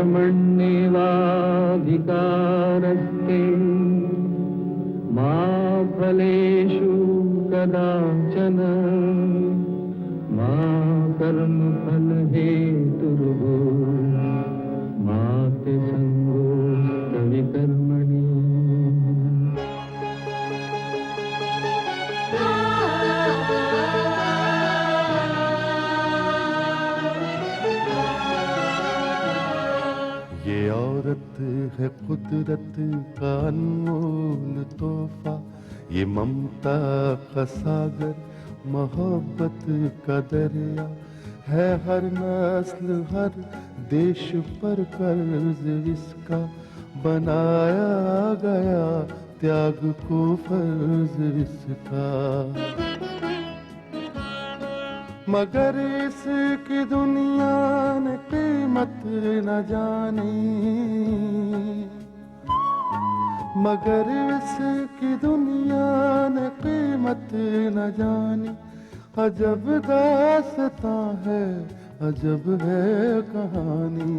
कर्मण्येवाधिकारस्ते मा फलेषु कदाचन मा कर्मफलहेतुर्भूः मा ते संगोऽस्त्वपि कर्मणि। ये औरत है कुदरत का अनमोल तोहफा, ये ममता का सागर मोहब्बत का दरिया है, हर नस्ल हर देश पर कर्ज इसका बनाया गया, त्याग को फर्ज इसका। मगर इसकी दुनिया ने कीमत न जानी, मगर इसकी दुनिया ने कीमत न जानी। अजब दास्तां है, अजब है कहानी।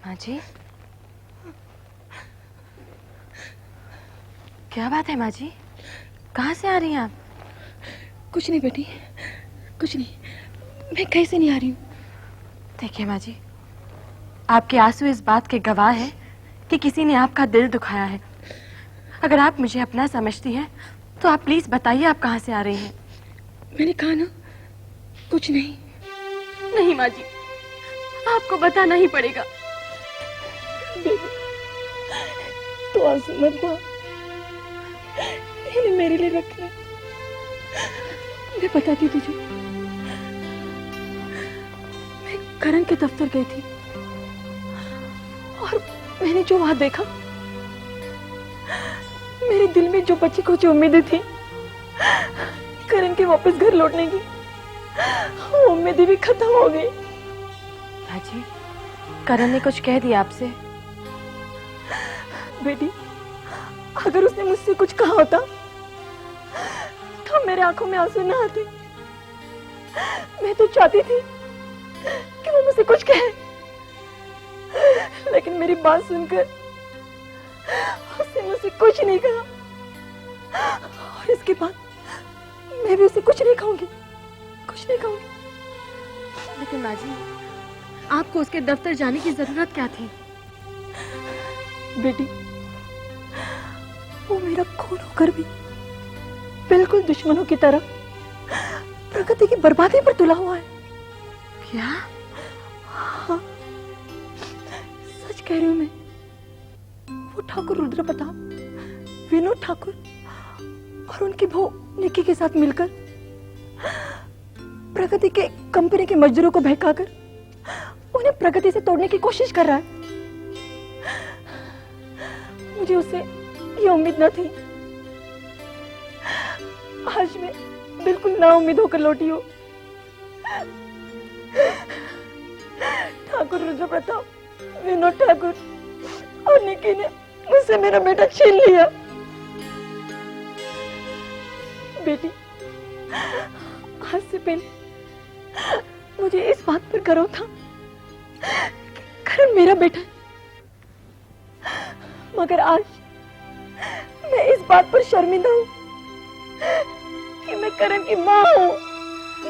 माँ जी, क्या बात है माँ जी? कहाँ से आ रही हैं आप? कुछ नहीं बेटी, कुछ नहीं। मैं कहीं से नहीं आ रही हूँ। देखिए माँ जी, आपके आंसू इस बात के गवाह है कि किसी ने आपका दिल दुखाया है। अगर आप मुझे अपना समझती हैं तो आप प्लीज बताइए आप कहाँ से आ रही हैं। मैंने कहा ना, कुछ नहीं। नहीं माँ जी, आपको बताना ही पड़ेगा। तो आंसू मत बहा, इन्हें मेरे लिए रख ले। मैं बताती तुझे, मैं करण के दफ्तर गई थी और मैंने जो वहां देखा, मेरे दिल में जो बची कुछ उम्मीदें थी करण के वापस घर लौटने की, वो उम्मीदें भी खत्म हो गई। माँ जी, करण ने कुछ कह दिया आपसे? बेटी, अगर उसने मुझसे कुछ कहा होता तो मेरे आंखों में आंसू न आते। मैं तो चाहती थी कि वो मुझसे कुछ कहे, लेकिन मेरी बात सुनकर उसने मुझसे कुछ नहीं कहा। और इसके बाद मैं भी उसे कुछ नहीं कहूंगी, कुछ नहीं कहूंगी। लेकिन माँ जी, आपको उसके दफ्तर जाने की जरूरत क्या थी? बेटी, वो मेरा खून होकर भी बिल्कुल दुश्मनों की तरह प्रकृति की बर्बादी पर तुला हुआ है। क्या? हाँ, सच कह रही हूं मैं। वो ठाकुर रुद्र प्रताप, विनोद ठाकुर और उनकी बहू निक्की के साथ मिलकर प्रगति के कंपनी के मजदूरों को बहकाकर उन्हें प्रगति से तोड़ने की कोशिश कर रहा है। मुझे उससे ये उम्मीद न थी। आज मैं बिल्कुल नाउम्मीद होकर लौटी हूँ। ठाकुर रुद्र प्रताप, विनोद ठाकुर और निक्की ने मुझसे मेरा बेटा छीन लिया। बेटी, आज से पहले मुझे इस बात पर गर्व था कि करण मेरा बेटा है, मगर आज मैं इस बात पर शर्मिंदा हूँ कि मैं करण की माँ हूँ,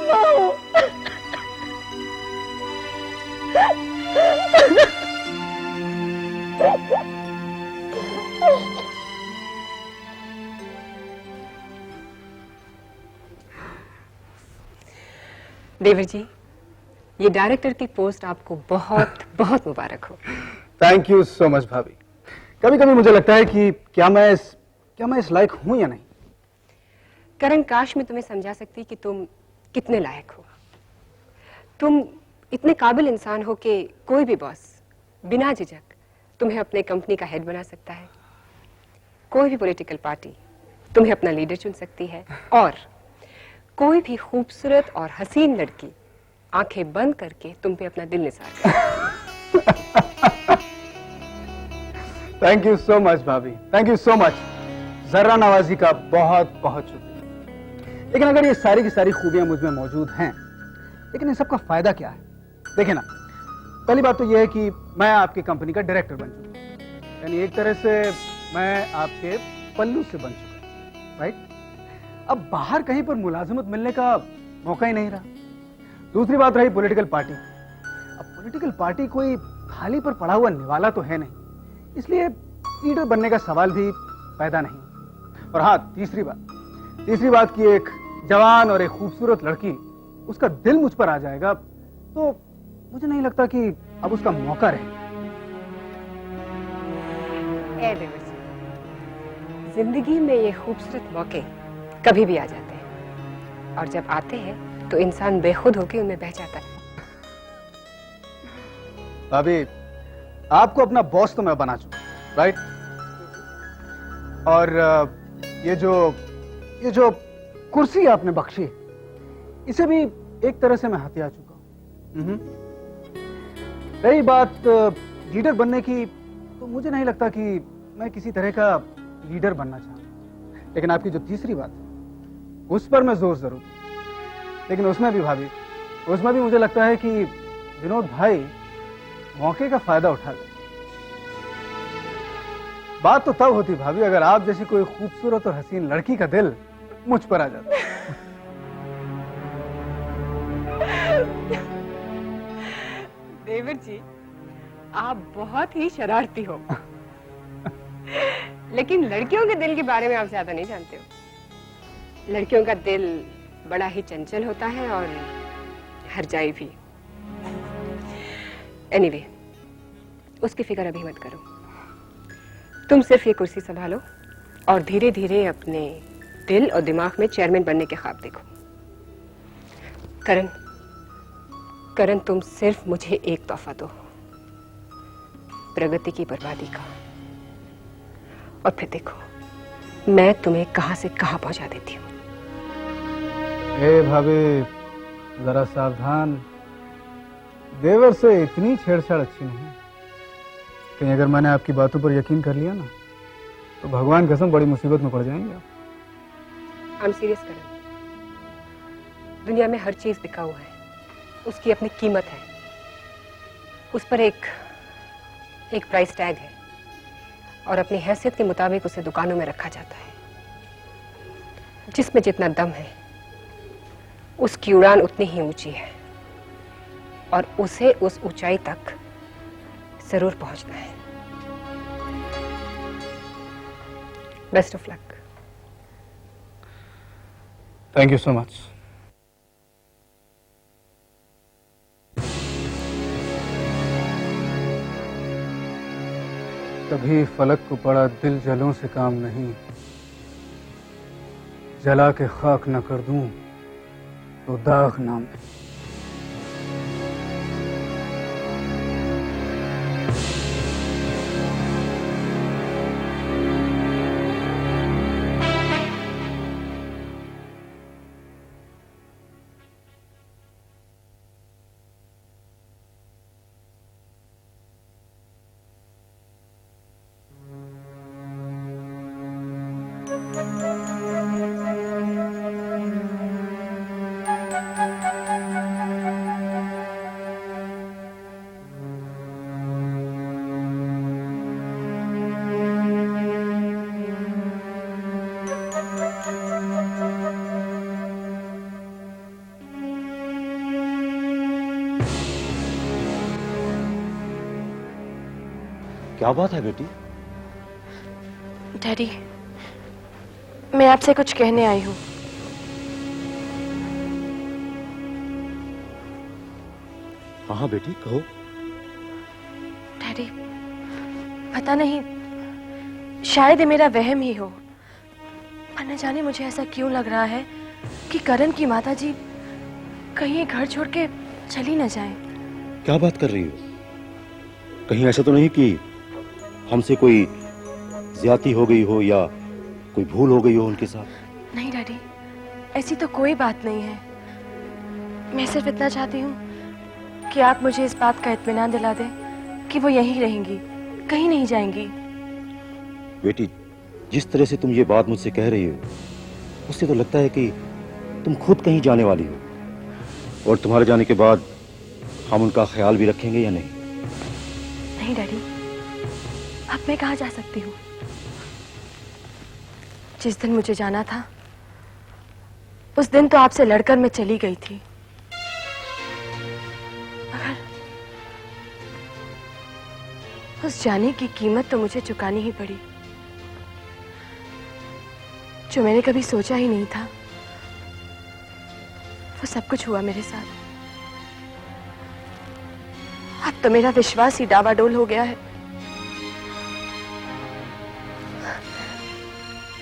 माँ हूँ। देवर जी, ये डायरेक्टर की पोस्ट आपको बहुत बहुत मुबारक हो। थैंक यू सो मच भाभी। कभी कभी मुझे लगता है कि क्या मैं इस लायक हूं या नहीं। करण, काश मैं तुम्हें समझा सकती कि तुम कितने लायक हो। तुम इतने काबिल इंसान हो कि कोई भी बॉस बिना झिझक तुम्हें अपने कंपनी का हेड बना सकता है। कोई भी पॉलिटिकल पार्टी तुम्हें अपना लीडर चुन सकती है और कोई भी खूबसूरत और हसीन लड़की आंखें बंद करके तुम पे अपना दिल निसार करे। थैंक यू सो मच भाभी, थैंक यू सो मच। जर्रा नवाजी का बहुत बहुत शुक्रिया। लेकिन अगर ये सारी की सारी खूबियां मुझ में मौजूद हैं, लेकिन इन सबका फायदा क्या है? देखिए ना, पहली बात तो यह है कि मैं आपकी कंपनी का डायरेक्टर बन चुका हूं, यानी एक तरह से मैं आपके पल्लू से बन चुका हूं, राइट? अब बाहर कहीं पर मुलाजिमत मिलने का मौका ही नहीं रहा। दूसरी बात रही पॉलिटिकल पार्टी। अब पॉलिटिकल पार्टी कोई थाली पर पड़ा हुआ निवाला तो है नहीं, इसलिए लीडर बनने का सवाल भी पैदा नहीं। और हाँ, तीसरी बात कि एक जवान और एक खूबसूरत लड़की, उसका दिल मुझ पर आ जाएगा तो मुझे नहीं लगता कि अब उसका मौका रहेगा। जिंदगी में ये खूबसूरत मौके कभी भी आ जाते हैं और जब आते हैं तो इंसान बेखुद होकर उनमें बह जाता है। भाभी, आपको अपना बॉस तो मैं बना चुका, राइट? और ये जो कुर्सी आपने बख्शी, इसे भी एक तरह से मैं हथिया चुका हूं। रही बात लीडर बनने की, तो मुझे नहीं लगता कि मैं किसी तरह का लीडर बनना चाहता। लेकिन आपकी जो तीसरी बात है, उस पर मैं जोर जरूर दूं। लेकिन उसमें भी भाभी, उसमें भी मुझे लगता है कि विनोद भाई मौके का फायदा उठा गए। बात तो तब होती भाभी अगर आप जैसी कोई खूबसूरत और हसीन लड़की का दिल मुझ पर आ जाता। देवर जी, आप बहुत ही शरारती हो। लेकिन लड़कियों के दिल के बारे में आप ज्यादा नहीं जानते हो। लड़कियों का दिल बड़ा ही चंचल होता है और हरजाई भी। एनीवे, उसकी फिक्र अभी मत करो। तुम सिर्फ ये कुर्सी संभालो और धीरे धीरे अपने दिल और दिमाग में चेयरमैन बनने के ख्वाब देखो। करण, तुम सिर्फ मुझे एक तोहफा दो, प्रगति की बर्बादी का, और फिर देखो मैं तुम्हें कहां से कहां पहुंचा देती हूँ। ए भाभी, जरा सावधान। देवर से इतनी छेड़छाड़ अच्छी नहीं। कहीं अगर मैंने आपकी बातों पर यकीन कर लिया ना, तो भगवान कसम बड़ी मुसीबत में पड़ जाएंगे आप। आई एम सीरियस करण। दुनिया में हर चीज बिकाऊ है, उसकी अपनी कीमत है, उस पर एक प्राइस टैग है और अपनी हैसियत के मुताबिक उसे दुकानों में रखा जाता है। जिसमें जितना दम है उसकी उड़ान उतनी ही ऊंची है और उसे उस ऊंचाई तक जरूर पहुंचना है। Best of luck. Thank you so much. कभी फलक को पड़ा दिल जलों से काम नहीं, जला के खाक न कर दूं तो दाग नाम नहीं। क्या बात है बेटी? डैडी, मैं आपसे कुछ कहने आई हूँ। हाँ बेटी कहो। डैडी, पता नहीं, शायद ये मेरा वहम ही हो, पर न जाने मुझे ऐसा क्यों लग रहा है कि करण की माताजी कहीं ये घर छोड़ के चली न जाए। क्या बात कर रही हो? कहीं ऐसा तो नहीं कि हमसे कोई ज्यादती हो गई हो या कोई भूल हो गई हो उनके साथ? नहीं डैडी, ऐसी तो कोई बात नहीं है। मैं सिर्फ इतना चाहती हूँ कि आप मुझे इस बात का इत्मीनान दिला दें कि वो यहीं रहेंगी, कहीं नहीं जाएंगी। बेटी, जिस तरह से तुम ये बात मुझसे कह रही हो, उससे तो लगता है कि तुम खुद कहीं जाने वाली हो, और तुम्हारे जाने के बाद हम उनका ख्याल भी रखेंगे या नहीं? नहीं डैडी, अब मैं कहाँ जा सकती हूँ? जिस दिन मुझे जाना था, उस दिन तो आपसे लड़कर मैं चली गई थी। मगर उस जाने की कीमत तो मुझे चुकानी ही पड़ी, जो मैंने कभी सोचा ही नहीं था। वो सब कुछ हुआ मेरे साथ। अब तो मेरा विश्वास ही डावाडोल हो गया है।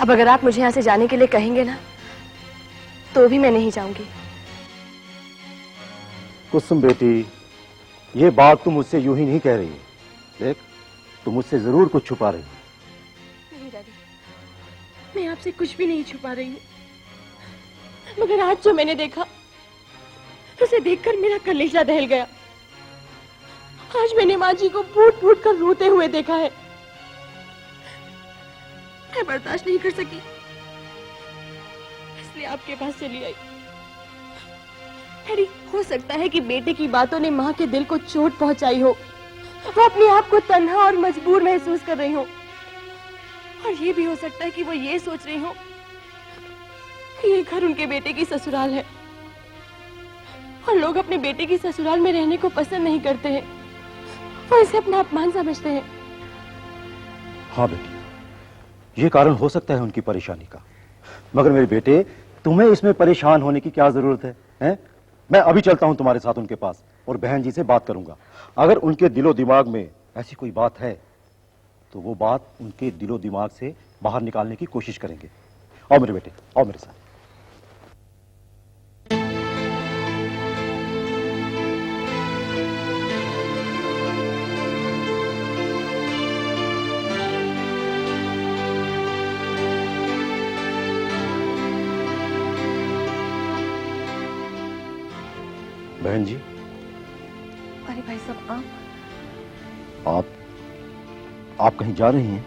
अब अगर आप मुझे यहां से जाने के लिए कहेंगे ना, तो भी मैं नहीं जाऊंगी। कुसुम बेटी, ये बात तुम मुझसे यूं ही नहीं कह रही। देख, तुम मुझसे जरूर कुछ छुपा रही हो। नहीं डैडी, मैं आपसे कुछ भी नहीं छुपा रही हूँ, मगर आज जो मैंने देखा, उसे देखकर मेरा कलेजा दहल गया। आज मैंने माँ जी को फूट फूट कर रोते हुए देखा है। मैं बर्दाश्त नहीं कर सकी, इसलिए आपके पास चली आई। डैडी, हो सकता है कि बेटे की बातों ने माँ के दिल को चोट पहुंचाई हो। वो अपने आप को तन्हा और मजबूर महसूस कर रही हो, और ये भी हो सकता है कि वो ये सोच रही हो कि ये घर उनके बेटे की ससुराल है, और लोग अपने बेटे की ससुराल में रहने को पसंद नहीं करते हैं। वो इसे अपना अपमान समझते हैं। हाँ बेटी, ये कारण हो सकता है उनकी परेशानी का, मगर मेरे बेटे, तुम्हें इसमें परेशान होने की क्या जरूरत है, हैं? मैं अभी चलता हूं तुम्हारे साथ उनके पास और बहन जी से बात करूंगा। अगर उनके दिलो दिमाग में ऐसी कोई बात है तो वो बात उनके दिलो दिमाग से बाहर निकालने की कोशिश करेंगे। आओ मेरे बेटे, आओ मेरे साथ। बहन जी। अरे भाई साहब, आप कहीं जा रही हैं?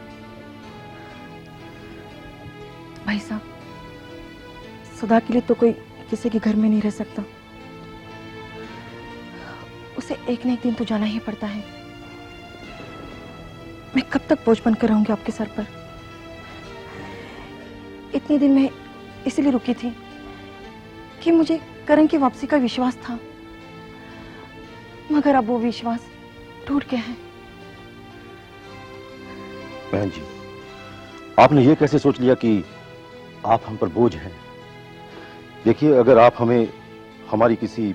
भाई साहब, सुधा के लिए तो कोई किसी के घर में नहीं रह सकता। उसे एक न एक दिन तो जाना ही पड़ता है। मैं कब तक बोझ बनकर रहूंगी आपके सर पर? इतने दिन मैं इसलिए रुकी थी कि मुझे करण की वापसी का विश्वास था, मगर अब वो विश्वास टूट गया है। बहन जी, आपने ये कैसे सोच लिया कि आप हम पर बोझ हैं? देखिए, अगर आप हमें हमारी किसी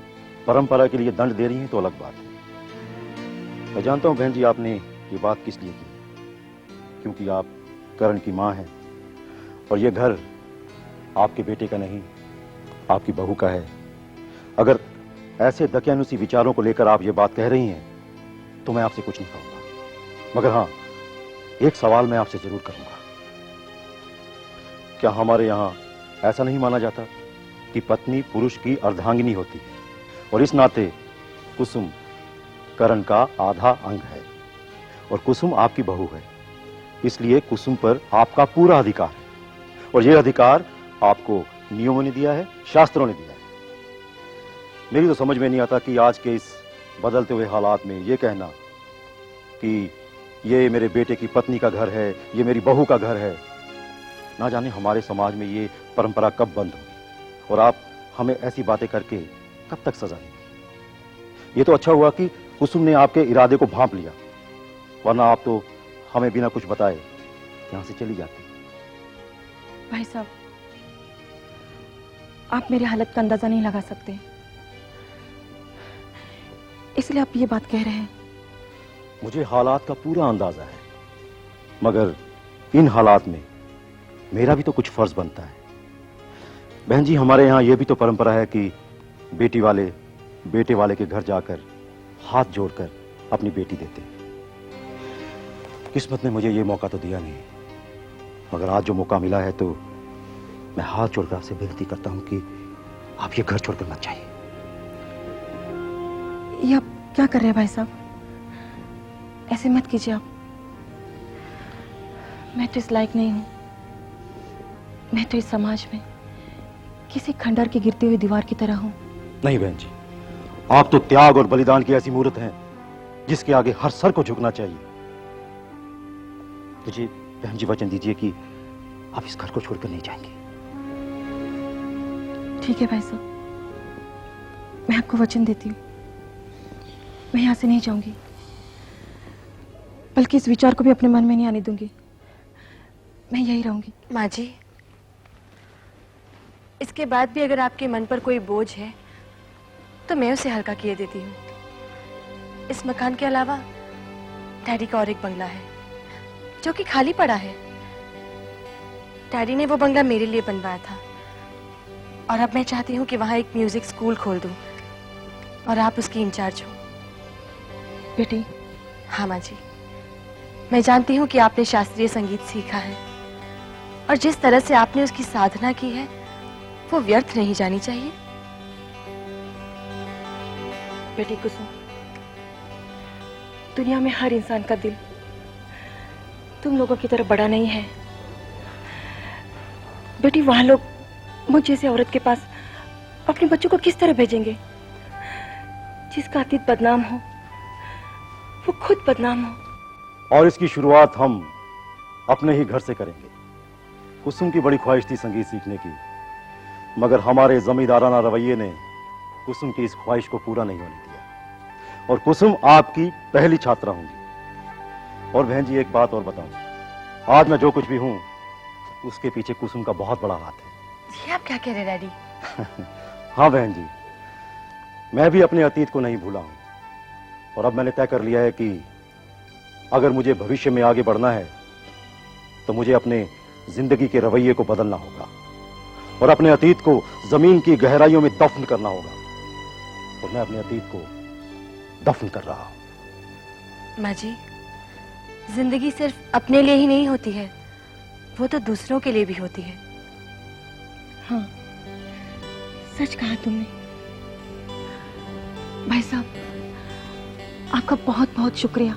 परंपरा के लिए दंड दे रही हैं तो अलग बात है। मैं जानता हूं बहन जी, आपने ये बात किस लिए की, क्योंकि आप करण की मां हैं और ये घर आपके बेटे का नहीं, आपकी बहू का है। अगर ऐसे दकियानुसी विचारों को लेकर आप ये बात कह रही हैं तो मैं आपसे कुछ नहीं कहूंगा, मगर हाँ, एक सवाल मैं आपसे जरूर करूंगा। क्या हमारे यहां ऐसा नहीं माना जाता कि पत्नी पुरुष की अर्धांगिनी होती है, और इस नाते कुसुम करण का आधा अंग है और कुसुम आपकी बहू है, इसलिए कुसुम पर आपका पूरा अधिकार है, और यह अधिकार आपको नियमों ने दिया है, शास्त्रों ने दिया है। मेरी तो समझ में नहीं आता कि आज के इस बदलते हुए हालात में ये कहना कि ये मेरे बेटे की पत्नी का घर है, ये मेरी बहू का घर है, ना जाने हमारे समाज में ये परंपरा कब बंद होगी और आप हमें ऐसी बातें करके कब तक सजा देंगे। ये तो अच्छा हुआ कि कुसुम ने आपके इरादे को भांप लिया, वरना आप तो हमें बिना कुछ बताए यहां से चली जाती। भाई साहब, आप मेरी हालत का अंदाजा नहीं लगा सकते। इसलिए आप ये बात कह रहे हैं। मुझे हालात का पूरा अंदाजा है, मगर इन हालात में मेरा भी तो कुछ फर्ज बनता है। बहन जी, हमारे यहाँ यह भी तो परंपरा है कि बेटी वाले बेटे वाले के घर जाकर हाथ जोड़कर अपनी बेटी देते। किस्मत ने मुझे ये मौका तो दिया नहीं, मगर आज जो मौका मिला है तो मैं हाथ जोड़कर आपसे विनती करता हूं कि आप ये घर छोड़कर मत जाइए। ये आप क्या कर रहे हैं भाई साहब? ऐसे मत कीजिए आप। मैं तो इस लायक नहीं हूं। मैं तो इस समाज में किसी खंडर की गिरती हुई दीवार की तरह हूं। नहीं बहन जी, आप तो त्याग और बलिदान की ऐसी मूर्त हैं जिसके आगे हर सर को झुकना चाहिए। मुझे बहन जी वचन दीजिए कि आप इस घर को छोड़कर नहीं जाएंगे। ठीक है भाई साहब, मैं आपको वचन देती हूँ। मैं यहां से नहीं जाऊंगी, बल्कि इस विचार को भी अपने मन में नहीं आने दूंगी। मैं यही रहूंगी। माँ जी, इसके बाद भी अगर आपके मन पर कोई बोझ है तो मैं उसे हल्का किए देती हूँ। इस मकान के अलावा डैडी का और एक बंगला है जो कि खाली पड़ा है। डैडी ने वो बंगला मेरे लिए बनवाया था और अब मैं चाहती हूँ कि वहाँ एक म्यूजिक स्कूल खोल दूँ और आप उसकी इंचार्ज हो। बेटी। हाँ माँ जी, मैं जानती हूँ कि आपने शास्त्रीय संगीत सीखा है और जिस तरह से आपने उसकी साधना की है वो व्यर्थ नहीं जानी चाहिए। बेटी कुसुम, दुनिया में हर इंसान का दिल तुम लोगों की तरह बड़ा नहीं है। बेटी, वहां लोग मुझ जैसे औरत के पास अपने बच्चों को किस तरह भेजेंगे? जिसका अतीत बदनाम हो वो खुद बदनाम हो। और इसकी शुरुआत हम अपने ही घर से करेंगे। कुसुम की बड़ी ख्वाहिश थी संगीत सीखने की, मगर हमारे जमींदाराना रवैये ने कुसुम की इस ख्वाहिश को पूरा नहीं होने दिया और कुसुम आपकी पहली छात्रा होंगी। और बहन जी, एक बात और बताऊं, आज मैं जो कुछ भी हूं उसके पीछे कुसुम का बहुत बड़ा हाथ है। जी आप क्या कह रहे डैडी? हाँ बहन जी, मैं भी अपने अतीत को नहीं भूला हूं और अब मैंने तय कर लिया है कि अगर मुझे भविष्य में आगे बढ़ना है तो मुझे अपने जिंदगी के रवैये को बदलना होगा और अपने अतीत को जमीन की गहराइयों में दफन करना होगा। और मैं अपने अतीत को दफन कर रहा हूं। माँ जी, जिंदगी सिर्फ अपने लिए ही नहीं होती है, वो तो दूसरों के लिए भी होती है। हाँ, सच कहा तुमने। भाई साहब, आपका बहुत बहुत शुक्रिया।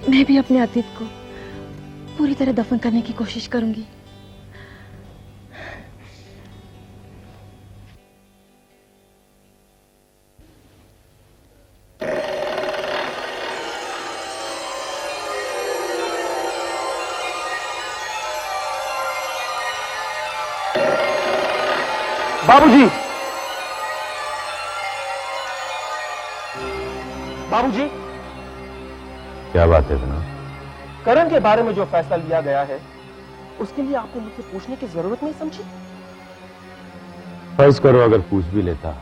मैं भी अपने अतीत को पूरी तरह दफन करने की कोशिश करूंगी। बाबूजी, बाबूजी, क्या बात है विनोद? करण के बारे में जो फैसला लिया गया है उसके लिए आपने मुझसे पूछने की जरूरत नहीं समझी? फर्ज करो अगर पूछ भी लेता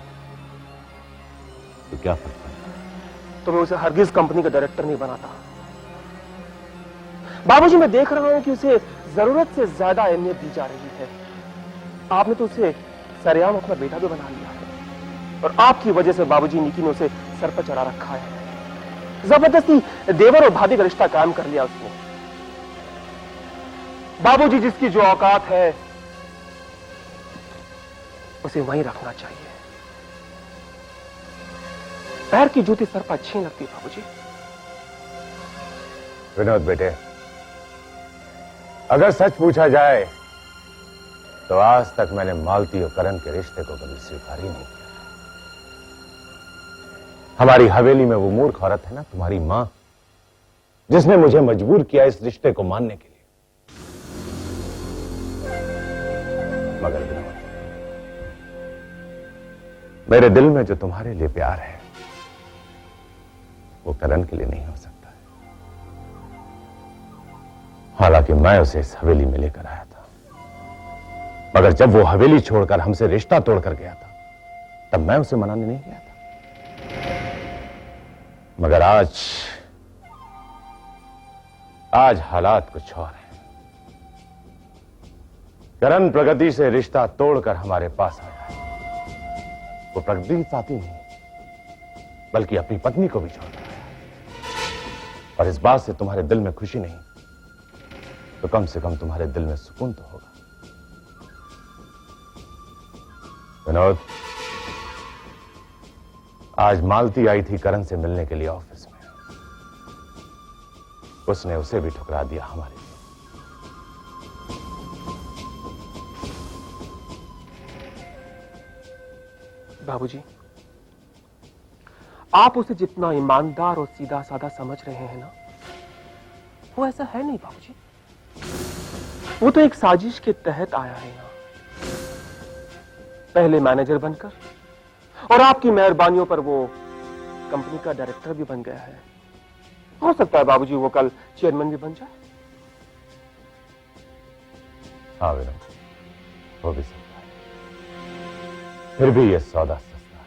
तो क्या फर्क पड़ता? तो मैं उसे हरगिज कंपनी का डायरेक्टर नहीं बनाता। बाबूजी, मैं देख रहा हूं कि उसे जरूरत से ज्यादा अहमियत दी जा रही है। आपने तो उसे सरेआम अपना बेटा भी बना लिया है और आपकी वजह से बाबूजी निकी ने उसे सर पर चढ़ा रखा है। जबरदस्ती देवर और भाभी का रिश्ता कायम कर लिया उसने। बाबूजी, जिसकी जो औकात है उसे वहीं रखना चाहिए। पैर की जूती सर पर अच्छी लगती है बाबूजी। विनोद बेटे, अगर सच पूछा जाए तो आज तक मैंने मालती और करण के रिश्ते को कभी स्वीकार ही नहीं किया। हमारी हवेली में वो मूर्ख औरत है ना, तुम्हारी मां, जिसने मुझे मजबूर किया इस रिश्ते को मानने के लिए। मगर विनोद, मेरे दिल में जो तुम्हारे लिए प्यार है वो करण के लिए नहीं हो सकता है। हालांकि मैं उसे इस हवेली में लेकर आया था, मगर जब वो हवेली छोड़कर हमसे रिश्ता तोड़कर गया था तब मैं उसे मनाने नहीं गया था। मगर आज हालात कुछ और हैं। करण प्रगति से रिश्ता तोड़कर हमारे पास आया है। वो प्रगति साथी नहीं बल्कि अपनी पत्नी को भी छोड़ रहा है। और इस बात से तुम्हारे दिल में खुशी नहीं तो कम से कम तुम्हारे दिल में सुकून तो होगा। विनोद, आज मालती आई थी करण से मिलने के लिए ऑफिस में। उसने उसे भी ठुकरा दिया हमारे लिए। बाबूजी, आप उसे जितना ईमानदार और सीधा साधा समझ रहे हैं ना, वो ऐसा है नहीं बाबूजी। वो तो एक साजिश के तहत आया है यहाँ, पहले मैनेजर बनकर, और आपकी मेहरबानियों पर वो कंपनी का डायरेक्टर भी बन गया है। हो सकता है बाबूजी वो कल चेयरमैन भी बन जाए। हाँ विनोद, वो भी सकता है। फिर भी ये सौदा सस्ता है।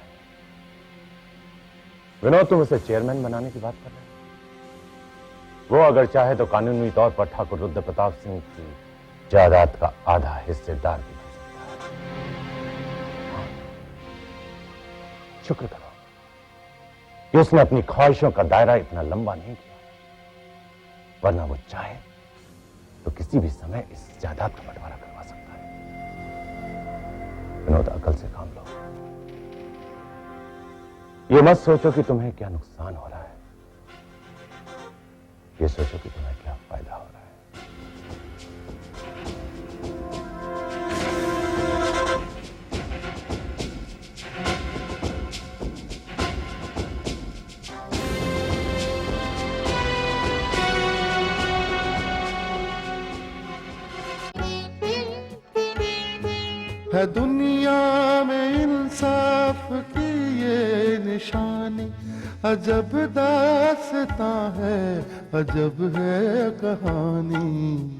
विनोद, तुम उसे चेयरमैन बनाने की बात कर रहे हो। वो अगर चाहे तो कानूनी तौर पर ठाकुर रुद्र प्रताप सिंह की जायदाद का आधा हिस्सेदार भी बन सकता है। हाँ। शुक्र करो कि उसने अपनी ख्वाहिशों का दायरा इतना लंबा नहीं किया, वरना वो चाहे तो किसी भी समय इस जायदाद का बंटवारा करवा सकता है। विनोद, अकल से काम लो। ये मत सोचो कि तुम्हें क्या नुकसान हो रहा है, ये सोचो कि तुम्हें क्या फायदा हो रहा है। है दुनिया में इंसाफ की ये निशानी, अजब दास्तां है, अजब है कहानी।